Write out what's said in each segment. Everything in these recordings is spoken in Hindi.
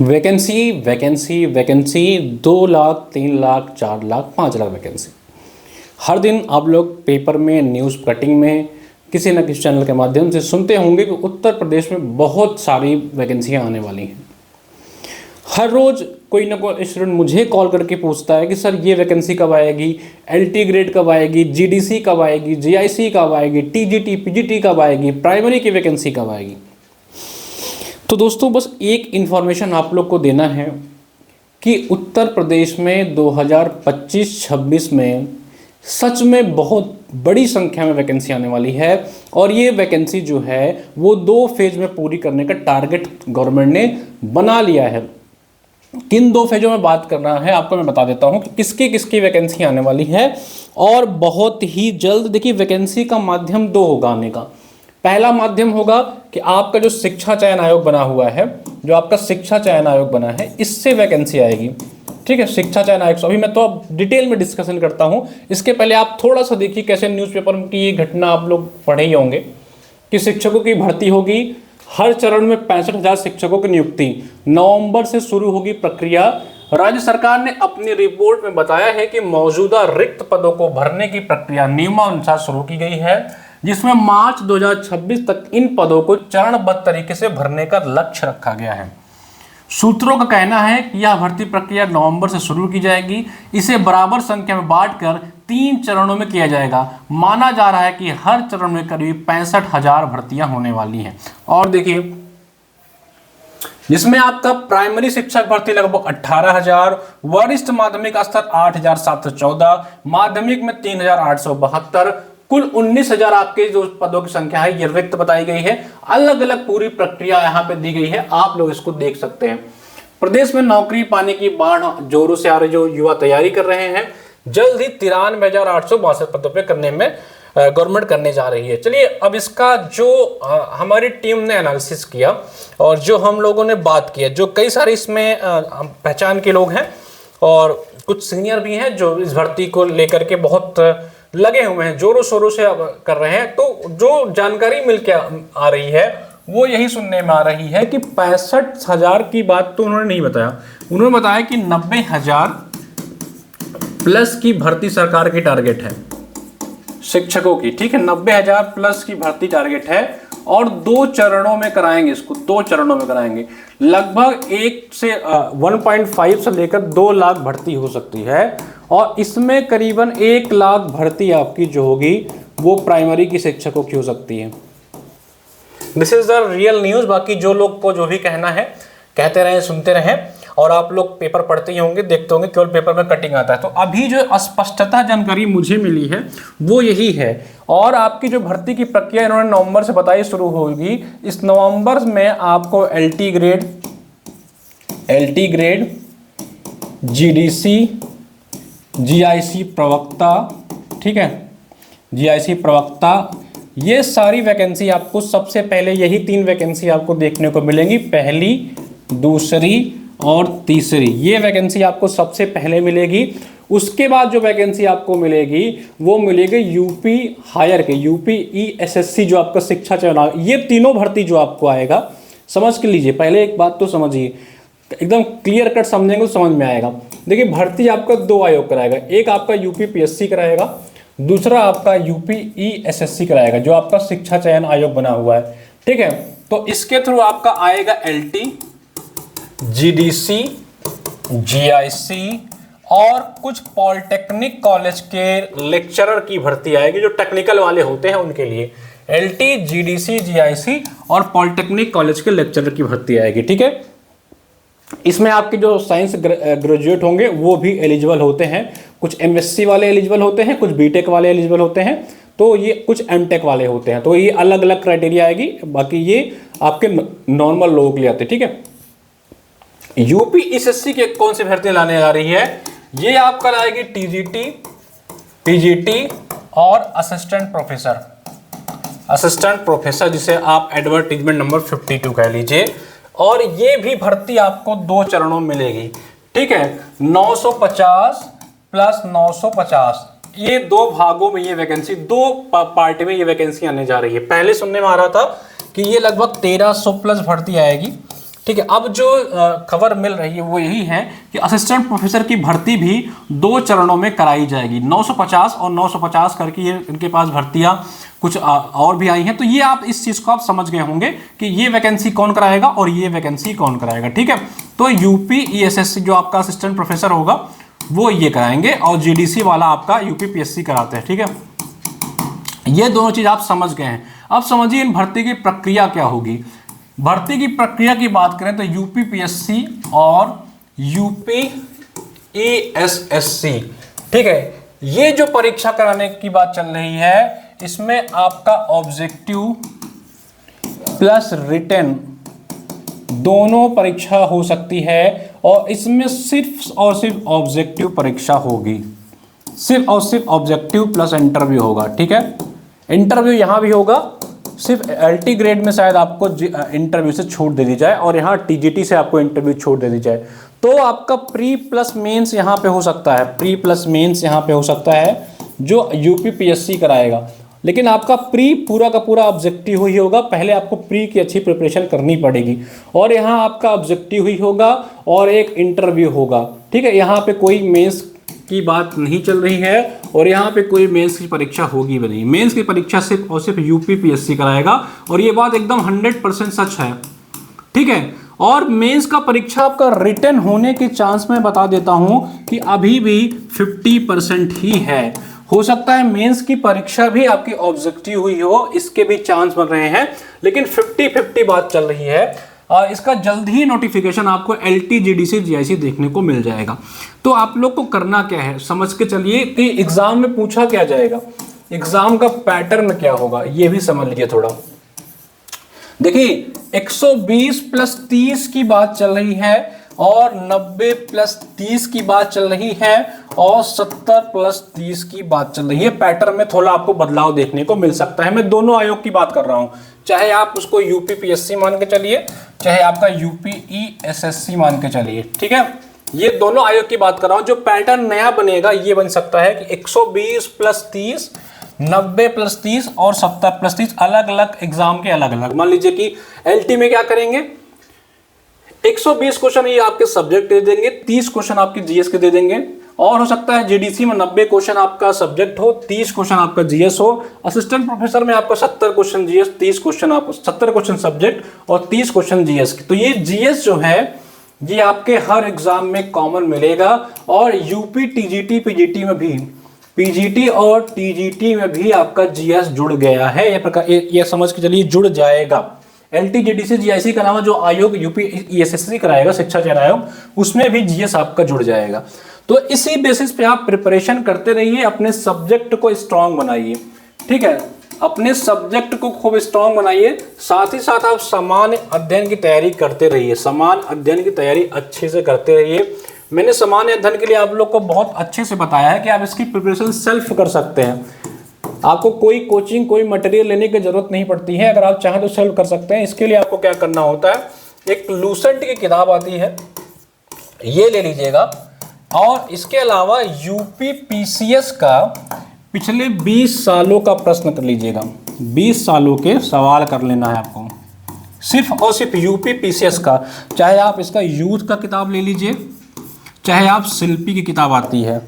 Vacancy vacancy vacancy 2 lakh 3 lakh 4 lakh 5 lakh vacancy. हर दिन आप लोग पेपर में, न्यूज़ कटिंग में, किसी न किसी चैनल के माध्यम से सुनते होंगे कि उत्तर प्रदेश में बहुत सारी वैकेंसियां आने वाली हैं। हर रोज़ कोई ना कोई स्टूडेंट मुझे कॉल करके पूछता है कि सर ये वैकेंसी कब आएगी, एलटी ग्रेड कब आएगी, जीडीसी कब आएगी, जीआईसी कब आएगी, टीजीटी पीजीटी कब आएगी, प्राइमरी की वैकेंसी कब आएगी। तो दोस्तों बस एक इन्फॉर्मेशन आप लोग को देना है कि उत्तर प्रदेश में 2025-26 में सच में बहुत बड़ी संख्या में वैकेंसी आने वाली है और ये वैकेंसी जो है वो 2 फेज में पूरी करने का टारगेट गवर्नमेंट ने बना लिया है। किन 2 फेजों में बात करना है आपको मैं बता देता हूं कि किसकी किसकी वैकेंसी आने वाली है और बहुत ही जल्द। देखिए वैकेंसी का माध्यम 2 होगा आने का। पहला माध्यम होगा कि आपका जो शिक्षा चयन आयोग बना हुआ है, जो आपका शिक्षा चयन आयोग बना है, इससे वैकेंसी आएगी। ठीक है, शिक्षा चयन आयोग। अभी मैं तो अब डिटेल में डिस्कशन करता हूं। इसके पहले आप थोड़ा सा देखिए कैसे न्यूज़पेपर की ये घटना आप लोग पढ़े ही होंगे कि शिक्षकों की भर्ती होगी। हर चरण में 65,000 शिक्षकों की नियुक्ति। नवंबर से शुरू होगी प्रक्रिया। राज्य सरकार ने अपनी रिपोर्ट में बताया है कि मौजूदा रिक्त पदों को भरने की प्रक्रिया नियमानुसार शुरू की गई है, जिसमें मार्च 2026 तक इन पदों को चरणबद्ध तरीके से भरने का लक्ष्य रखा गया है। सूत्रों का कहना है कि यह भर्ती प्रक्रिया नवंबर से शुरू की जाएगी। इसे बराबर संख्या में बांटकर 3 चरणों में किया जाएगा। माना जा रहा है कि हर चरण में करीब 65,000 भर्तियां होने वाली हैं। और देखिए जिसमें आपका प्राइमरी शिक्षक भर्ती लगभग 18,000, वरिष्ठ माध्यमिक स्तर 8,714, माध्यमिक में 3,872, कुल 19,000 आपके जो पदों की संख्या है ये रिक्त बताई गई है। अलग अलग पूरी प्रक्रिया यहाँ पे दी गई है, आप लोग इसको देख सकते हैं। प्रदेश में नौकरी पाने की बाढ़ जोरों से आ रही, जो युवा तैयारी कर रहे हैं। जल्द ही 93,862 पदों पे करने में गवर्नमेंट करने जा रही है। चलिए अब इसका जो हमारी टीम ने एनालिसिस किया और जो हम लोगों ने बात किया, जो कई सारे इसमें पहचान के लोग हैं और कुछ सीनियर भी हैं जो इस भर्ती को लेकर के बहुत लगे हुए हैं, जोरों शोरों से कर रहे हैं। तो जो जानकारी मिल के आ रही है वो यही सुनने में आ रही है कि 65,000 की बात तो उन्होंने नहीं बताया। उन्होंने बताया कि 90,000 प्लस की भर्ती सरकार की टारगेट है शिक्षकों की। ठीक है, 90,000 प्लस की भर्ती टारगेट है और 2 चरणों में कराएंगे इसको। 2 चरणों में कराएंगे। लगभग 1.5 से लेकर 2 लाख भर्ती हो सकती है और इसमें करीबन 1 लाख भर्ती आपकी जो होगी वो प्राइमरी की शिक्षकों की हो सकती है। This is the real news. बाकी जो लोग को जो भी कहना है कहते रहें, सुनते रहें और आप लोग पेपर पढ़ते ही होंगे, देखते होंगे, केवल पेपर में कटिंग आता है। तो अभी जो स्पष्टता जानकारी मुझे मिली है वो यही है। और आपकी जो भर्ती की प्रक्रिया इन्होंने नवंबर से बताई शुरू होगी। इस नवंबर में आपको एलटी ग्रेड, जीडीसी, जीआईसी प्रवक्ता, ठीक है, जीआईसी प्रवक्ता, ये सारी वैकेंसी आपको सबसे पहले यही 3 वैकेंसी आपको देखने को मिलेंगी। पहली, दूसरी और तीसरी, ये वैकेंसी आपको सबसे पहले मिलेगी। उसके बाद जो वैकेंसी आपको मिलेगी वो मिलेगी यूपी हायर के, यूपी ईएसएससी जो आपका शिक्षा चयन, ये तीनों भर्ती जो आपको आएगा समझ के लीजिए। पहले एक बात तो समझिए, एकदम क्लियर कट समझेंगे तो समझ में आएगा। देखिए भर्ती आपका 2 आयोग कराएगा। एक आपका यूपी पीएससी कराएगा, दूसरा आपका यूपी ईएसएससी कराएगा जो आपका शिक्षा चयन आयोग बना हुआ है। ठीक है, तो इसके थ्रू आपका आएगा एलटी, जीडीसी, जीआईसी और कुछ पॉलिटेक्निक कॉलेज के लेक्चरर की भर्ती आएगी, जो टेक्निकल वाले होते हैं उनके लिए। एलटी, जीडीसी, जीआईसी और पॉलिटेक्निक कॉलेज के लेक्चरर की भर्ती आएगी। ठीक है, इसमें आपके जो साइंस ग्रेजुएट होंगे वो भी एलिजिबल होते हैं। कुछ एमएससी वाले एलिजिबल होते हैं, कुछ बीटेक वाले एलिजिबल होते हैं, तो ये कुछ एमटेक वाले होते हैं। तो ये अलग अलग क्राइटेरिया आएगी। बाकी ये आपके नॉर्मल लोगों के लिए आते हैं। ठीक है, यूपी एसएससी के कौन सी भर्ती लाने जा रही है, ये आपका लाएगी टीजीटी, पीजीटी और असिस्टेंट प्रोफेसर, जिसे आप एडवर्टीजमेंट नंबर 52 कह लीजिए। और ये भी भर्ती आपको 2 चरणों में मिलेगी। ठीक है, 950 प्लस 950, ये 2 भागों में ये वैकेंसी, 2 पार्ट में ये वैकेंसी आने जा रही है। पहले सुनने में आ रहा था कि ये लगभग 1300 प्लस भर्ती आएगी, ठीक है, अब जो खबर मिल रही है वो यही है कि असिस्टेंट प्रोफेसर की भर्ती भी 2 चरणों में कराई जाएगी, 950 और 950 करके ये इनके पास भर्तियां कुछ और भी आई हैं। तो ये आप इस चीज को आप समझ गए होंगे कि ये वैकेंसी कौन कराएगा और ये वैकेंसी कौन कराएगा। ठीक है, तो यूपीईएसएससी जो आपका असिस्टेंट प्रोफेसर होगा वो ये कराएंगे और जीडीसी वाला आपका यूपीपीएससी कराते हैं। ठीक है, ये दोनों चीज आप समझ गए हैं। अब समझिए इन भर्ती की प्रक्रिया क्या होगी। भर्ती की प्रक्रिया की बात करें तो यूपीपीएससी और यूपीईएसएससी, ठीक है, ये जो परीक्षा कराने की बात चल रही है इसमें आपका ऑब्जेक्टिव प्लस रिटन दोनों परीक्षा हो सकती है और इसमें सिर्फ और सिर्फ ऑब्जेक्टिव परीक्षा होगी, सिर्फ और सिर्फ ऑब्जेक्टिव प्लस इंटरव्यू होगा। ठीक है, इंटरव्यू यहां भी होगा, सिर्फ एलटी ग्रेड में शायद आपको इंटरव्यू से छूट दे दी जाए और यहाँ टीजीटी से आपको इंटरव्यू छूट दे दी जाए। तो आपका प्री प्लस मेंस यहाँ पे हो सकता है, प्री प्लस मेंस यहाँ पे हो सकता है जो यूपीपीएससी कराएगा, लेकिन आपका प्री पूरा का पूरा ऑब्जेक्टिव ही होगा। पहले आपको प्री की अच्छी प्रिपरेशन करनी पड़ेगी और यहाँ आपका ऑब्जेक्टिव ही होगा और एक इंटरव्यू होगा। ठीक है, यहाँ पे कोई मेंस की बात नहीं चल रही है और यहाँ पे कोई मेंस की परीक्षा होगी भी नहीं। मेंस की परीक्षा सिर्फ और सिर्फ यूपीपीएससी कराएगा और ये बात एकदम 100% सच है। ठीक है, और मेंस का परीक्षा आपका रिटन होने के चांस मैं बता देता हूं कि अभी भी 50% ही है। हो सकता है मेंस की परीक्षा भी आपकी ऑब्जेक्टिव हुई हो, इसके भी चांस बन रहे हैं, लेकिन 50-50 बात चल रही है। इसका जल्द ही नोटिफिकेशन आपको एलटी जीडीसी जीआईसी देखने को मिल जाएगा। तो आप लोग को करना क्या है समझ के चलिए कि एग्जाम में पूछा क्या जाएगा, एग्जाम का पैटर्न क्या होगा ये भी समझ लीजिए थोड़ा। देखिए 120 प्लस 30 की बात चल रही है और 90 प्लस 30 की बात चल रही है और 70 प्लस 30 की बात चल रही है। पैटर्न में थोड़ा आपको बदलाव देखने को मिल सकता है। मैं दोनों आयोग की बात कर रहा हूं, चाहे आप उसको यूपीपीएससी मान के चलिए चाहे आपका यूपीईएसएससी मान के चलिए। ठीक है, ये दोनों आयोग की बात कर रहा हूं। जो पैटर्न नया बनेगा ये बन सकता है कि 120 प्लस 30, 90 प्लस 30 और 70 प्लस 30 अलग अलग एग्जाम के अलग अलग। मान लीजिए कि एलटी में क्या करेंगे, 120 क्वेश्चन ये आपके सब्जेक्ट दे देंगे, 30 क्वेश्चन आपके जीएस के दे देंगे और हो सकता है जीडीसी में 90 क्वेश्चन आपका सब्जेक्ट हो, 30 क्वेश्चन आपका जीएस हो। असिस्टेंट प्रोफेसर में आपका 70 क्वेश्चन जीएस, 30 क्वेश्चन आपको 70 क्वेश्चन सब्जेक्ट और 30 क्वेश्चन जीएस के। तो ये जीएस जो है ये आपके हर एग्जाम में कॉमन मिलेगा और यूपी टीजीटी पीजीटी में भी, पीजीटी और टीजीटी में भी आपका जीएस जुड़ गया है। ये समझ के चलिए जुड़ जाएगा। एलटी जीडीसी जीआईसी का नाम जो आयोग यूपीईएसएससी कराएगा शिक्षा चयन आयोग, उसमें भी जीएस आपका जुड़ जाएगा। तो इसी बेसिस पे आप प्रिपरेशन करते रहिए, अपने सब्जेक्ट को स्ट्रांग बनाइए। ठीक है, अपने सब्जेक्ट को खूब स्ट्रांग बनाइए, साथ ही साथ आप सामान्य अध्ययन की तैयारी करते रहिए, सामान्य अध्ययन की तैयारी अच्छे से करते रहिए। मैंने सामान्य अध्ययन के लिए आप लोग को बहुत अच्छे से बताया है कि आप इसकी प्रिपरेशन सेल्फ कर सकते हैं। आपको कोई कोचिंग कोई मटेरियल लेने की जरूरत नहीं पड़ती है, अगर आप चाहें तो सेल्फ कर सकते हैं। इसके लिए आपको क्या करना होता है, एक लूसेंट की किताब आती है ये ले लीजिएगा और इसके अलावा यूपीपीसीएस का पिछले 20 सालों का प्रश्न कर लीजिएगा। 20 सालों के सवाल कर लेना है आपको, सिर्फ और सिर्फ यूपीपीसीएस का। चाहे आप इसका यूथ का किताब ले लीजिए, चाहे आप शिल्पी की किताब आती है,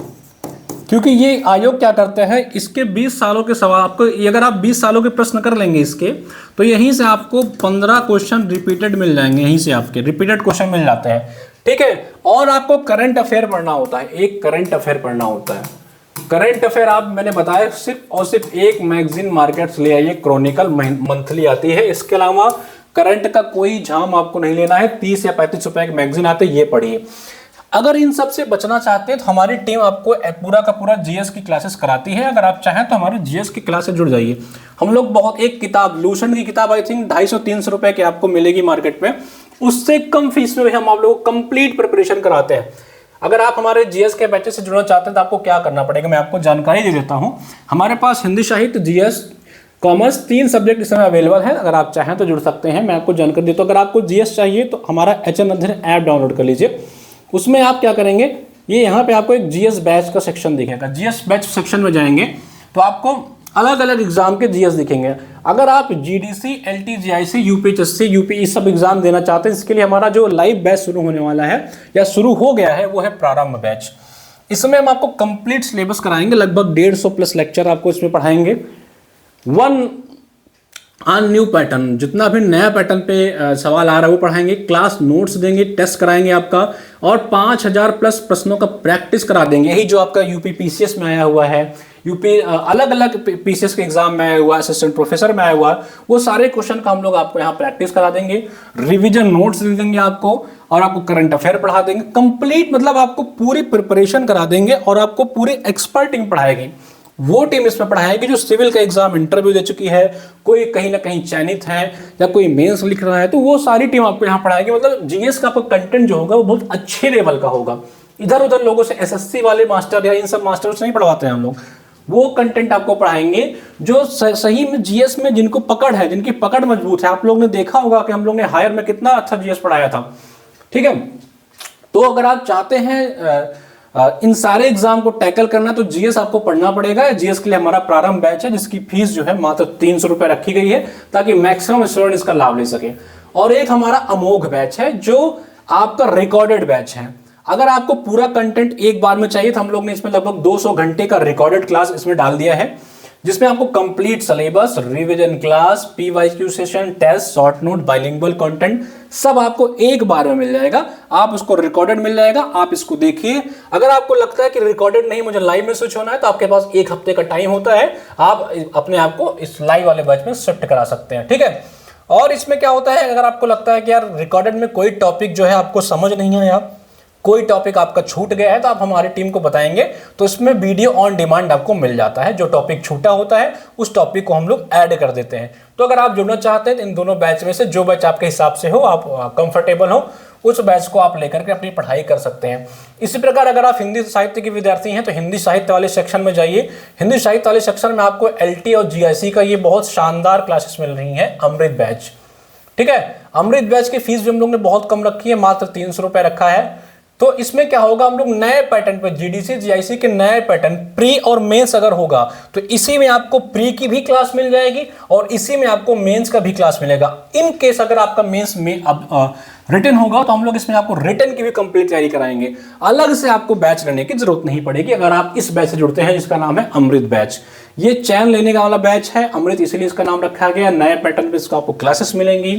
क्योंकि ये आयोग क्या करते हैं, इसके 20 सालों के सवाल आपको, अगर आप 20 सालों के प्रश्न कर लेंगे इसके, तो यहीं से आपको 15 क्वेश्चन रिपीटेड मिल जाएंगे, यहीं से आपके रिपीटेड क्वेश्चन मिल जाते हैं। ठीक है, और आपको करंट अफेयर पढ़ना होता है, एक करंट अफेयर पढ़ना होता है। करंट अफेयर आप मैंने बताया सिर्फ और सिर्फ एक मैगजीन मार्केट्स ले आइए, क्रॉनिकल मंथली आती है। इसके अलावा करंट का कोई झाम आपको नहीं लेना है, 30 या 35 रुपए की मैगजीन आते हैं, ये पढ़िए। अगर इन सब से बचना चाहते हैं तो हमारी टीम आपको पूरा का पूरा जीएस की क्लासेस कराती है। अगर आप चाहें तो हमारे जीएस की क्लास से जुड़ जाइए। हम लोग बहुत, एक किताब लूसेंट की किताब आई थिंक 250-300 रुपए की आपको मिलेगी मार्केट में, उससे कम फीस में हम आप लोगों को कंप्लीट प्रिपरेशन कराते हैं। अगर आप हमारे जीएस के बैचेस से जुड़ना चाहते हैं तो आपको क्या करना पड़ेगा, मैं आपको जानकारी दे देता हूँ। हमारे पास हिंदी साहित्य, जीएस, कॉमर्स 3 सब्जेक्ट इस समय अवेलेबल है। अगर आप चाहें तो जुड़ सकते हैं, मैं आपको जानकारी देता हूँ। अगर आपको जीएस चाहिए तो हमारा HN अध्ययन ऐप डाउनलोड कर लीजिए। उसमें आप क्या करेंगे, ये यहाँ पे आपको एक जीएस बैच का सेक्शन दिखेगा। जीएस बैच सेक्शन में जाएंगे तो आपको अलग अलग एग्जाम के जीएस दिखेंगे। अगर आप GDC, LT, GIC, UPHSC, UP इस सब एग्जाम देना चाहते हैं, इसके लिए हमारा जो लाइव बैच शुरू होने वाला है या शुरू हो गया है वो है प्रारंभ बैच। इसमें हम आपको कंप्लीट सिलेबस कराएंगे, लगभग 150 प्लस लेक्चर आपको इसमें पढ़ाएंगे। न्यू पैटर्न, जितना भी नया पैटर्न पे सवाल आ रहा है वो पढ़ाएंगे, क्लास नोट्स देंगे, टेस्ट कराएंगे आपका, और 5000 प्लस प्रश्नों का प्रैक्टिस करा देंगे। यही जो आपका यूपी पीसीएस में आया हुआ है, यूपी अलग अलग पीसीएस के एग्जाम में आया हुआ है, असिस्टेंट प्रोफेसर में आया हुआ है, वो सारे क्वेश्चन का हम लोग आपको यहाँ प्रैक्टिस करा देंगे, रिविजन नोट्स दे देंगे आपको, और आपको करंट अफेयर पढ़ा देंगे कंप्लीट। मतलब आपको पूरी प्रिपरेशन करा देंगे और आपको पूरी एक्सपर्ट टीम पढ़ाएगी। वो टीम इसमें पढ़ाएगी जो सिविल का एग्जाम इंटरव्यू दे चुकी है, कोई कहीं ना कहीं चयनित है या कोई मेंस लिख रहा है, तो वो सारी टीम आपको यहाँ पढ़ाएगी। मतलब जीएस का आपको कंटेंट जो होगा वो बहुत अच्छे लेवल का होगा। इधर उधर लोगों से एसएससी वाले मास्टर या इन सब मास्टरों से नहीं पढ़वाते हैं हम लोग, वो कंटेंट आपको पढ़ाएंगे जो सही में जीएस में जिनको पकड़ है, जिनकी पकड़ मजबूत है। आप लोग ने देखा होगा कि हम लोग ने हायर में कितना अच्छा जीएस पढ़ाया था, ठीक है। तो अगर आप चाहते हैं इन सारे एग्जाम को टैकल करना तो जीएस आपको पढ़ना पड़ेगा। जीएस के लिए हमारा प्रारंभ बैच है जिसकी फीस जो है मात्र 300 रुपए रखी गई है ताकि मैक्सिमम स्टूडेंट इसका लाभ ले सके। और एक हमारा अमोघ बैच है जो आपका रिकॉर्डेड बैच है। अगर आपको पूरा कंटेंट एक बार में चाहिए तो हम लोग ने इसमें लगभग 200 घंटे का रिकॉर्डेड क्लास इसमें डाल दिया है, जिसमें आपको complete syllabus, revision class, PYQ session, test, short note, bilingual content सब आपको एक बार में मिल जाएगा। आप उसको रिकॉर्डेड मिल जाएगा, आप इसको देखिए। अगर आपको लगता है कि रिकॉर्डेड नहीं, मुझे लाइव में स्विच होना है, तो आपके पास 1 हफ्ते का टाइम होता है, आप अपने आप को इस लाइव वाले बैच में शिफ्ट करा सकते हैं, ठीक है। और इसमें क्या होता है, अगर आपको लगता है कि यार रिकॉर्डेड में कोई टॉपिक जो है आपको समझ नहीं आया, कोई टॉपिक आपका छूट गया है, तो आप हमारी टीम को बताएंगे तो इसमें वीडियो ऑन डिमांड आपको मिल जाता है। जो टॉपिक छूटा होता है उस टॉपिक को हम लोग ऐड कर देते हैं। तो अगर आप जुड़ना चाहते हैं तो इन दोनों बैच में से जो बैच आपके हिसाब से हो, आप कंफर्टेबल हो, उस बैच को आप लेकर के अपनी पढ़ाई कर सकते हैं। इसी प्रकार अगर आप हिंदी साहित्य के विद्यार्थी हैं तो हिंदी साहित्य वाले सेक्शन में जाइए। हिंदी साहित्य वाले सेक्शन में आपको एलटी और जीआईसी का ये बहुत शानदार क्लासेस मिल रही हैं, अमृत बैच, ठीक है। अमृत बैच की फीस भी हम लोग ने बहुत कम रखी है, मात्र 300 रुपए रखा है। तो इसमें क्या होगा, हम लोग नए पैटर्न पे जीडीसी जीआईसी के नए पैटर्न प्री और मेंस अगर होगा तो इसी में आपको प्री की भी क्लास मिल जाएगी और इसी में आपको मेंस का भी क्लास मिलेगा। इन केस अगर आपका मेंस में अब रिटन होगा तो हम लोग इसमें आपको रिटन की भी कंप्लीट तैयारी कराएंगे। अलग से आपको बैच लेने की जरूरत नहीं पड़ेगी अगर आप इस बैच से जुड़ते हैं जिसका नाम है अमृत बैच। ये चैन लेने का वाला बैच है, अमृत इसीलिए इसका नाम रखा गया। नए पैटर्न पे इसको आपको क्लासेस मिलेंगी,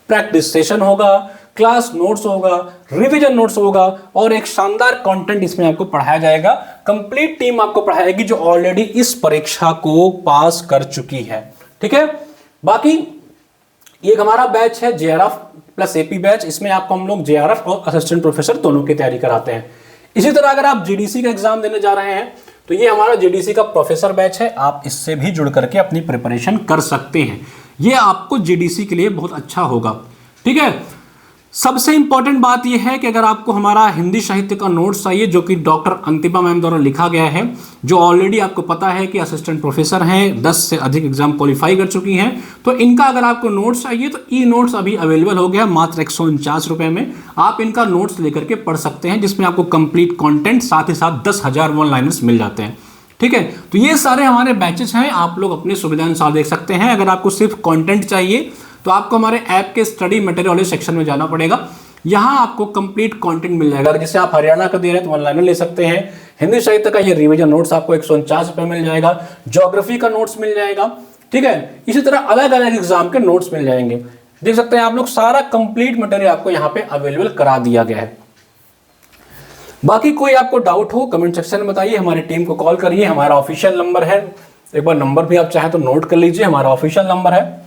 प्रैक्टिस सेशन होगा, क्लास नोट्स होगा, रिवीजन नोट्स होगा और एक शानदार कंटेंट इसमें आपको पढ़ाया जाएगा। कंप्लीट टीम आपको पढ़ाएगी जो ऑलरेडी इस परीक्षा को पास कर चुकी है, ठीक है। बाकी ये हमारा बैच है जेआरएफ प्लस एपी बैच। इसमें आपको हम लोग जेआरएफ और असिस्टेंट प्रोफेसर दोनों की तैयारी कराते हैं। इसी तरह अगर आप जीडीसी का एग्जाम देने जा रहे हैं तो ये हमारा जीडीसी का प्रोफेसर बैच है, आप इससे भी जुड़ करके अपनी प्रिपरेशन कर सकते हैं। ये आपको जीडीसी के लिए बहुत अच्छा होगा, ठीक है। सबसे इंपॉर्टेंट बात यह है कि अगर आपको हमारा हिंदी साहित्य का नोट्स चाहिए जो कि डॉक्टर अंतिमा मैम द्वारा लिखा गया है, जो ऑलरेडी आपको पता है कि असिस्टेंट प्रोफेसर हैं, 10 से अधिक एग्जाम क्वालिफाई कर चुकी हैं, तो इनका अगर आपको नोट्स चाहिए तो ई नोट्स अभी अवेलेबल हो गया मात्र 149 रुपये में। आप इनका नोट्स लेकर के पढ़ सकते हैं जिसमें आपको कंप्लीट कॉन्टेंट साथ ही साथ 10,000 वन लाइनर्स मिल जाते हैं, ठीक है। तो ये सारे हमारे बैचेस हैं, आप लोग अपनी सुविधा अनुसार देख सकते हैं। अगर आपको सिर्फ कंटेंट चाहिए तो आपको हमारे ऐप के स्टडी मटेरियल वाले सेक्शन में जाना पड़ेगा। यहाँ आपको कंप्लीट कंटेंट मिल जाएगा। जैसे आप हरियाणा का दे रहे हैं तो वन लाइनर ले सकते हैं। हिंदी साहित्य का ये रिवीजन नोट्स आपको 149 रुपये मिल जाएगा। ज्योग्राफी का नोट्स मिल जाएगा, ठीक है। इसी तरह अलग अलग एग्जाम के नोट्स मिल जाएंगे। देख सकते हैं आप लोग, सारा कंप्लीट मटेरियल आपको यहाँ पे अवेलेबल करा दिया गया है। बाकी कोई आपको डाउट हो कमेंट सेक्शन में बताइए, हमारी टीम को कॉल करिए। हमारा ऑफिशियल नंबर है, एक बार नंबर भी आप चाहें तो नोट कर लीजिए। हमारा ऑफिशियल नंबर है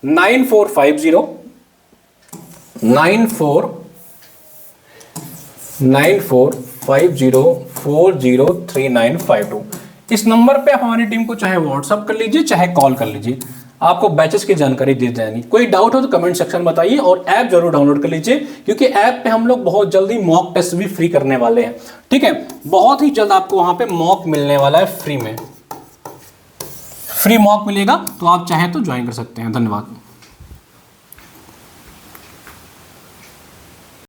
9450403952। इस नंबर पे आप हमारी टीम को चाहे व्हाट्सअप कर लीजिए चाहे कॉल कर लीजिए, आपको बैचेस की जानकारी दे जाएंगी। कोई डाउट हो तो कमेंट सेक्शन बताइए और ऐप जरूर डाउनलोड कर लीजिए क्योंकि ऐप पे हम लोग बहुत जल्दी मॉक टेस्ट भी फ्री करने वाले हैं, ठीक है। बहुत ही जल्द आपको वहां पे मॉक मिलने वाला है, फ्री में फ्री मॉक मिलेगा, तो आप चाहें तो ज्वाइन कर सकते हैं। धन्यवाद।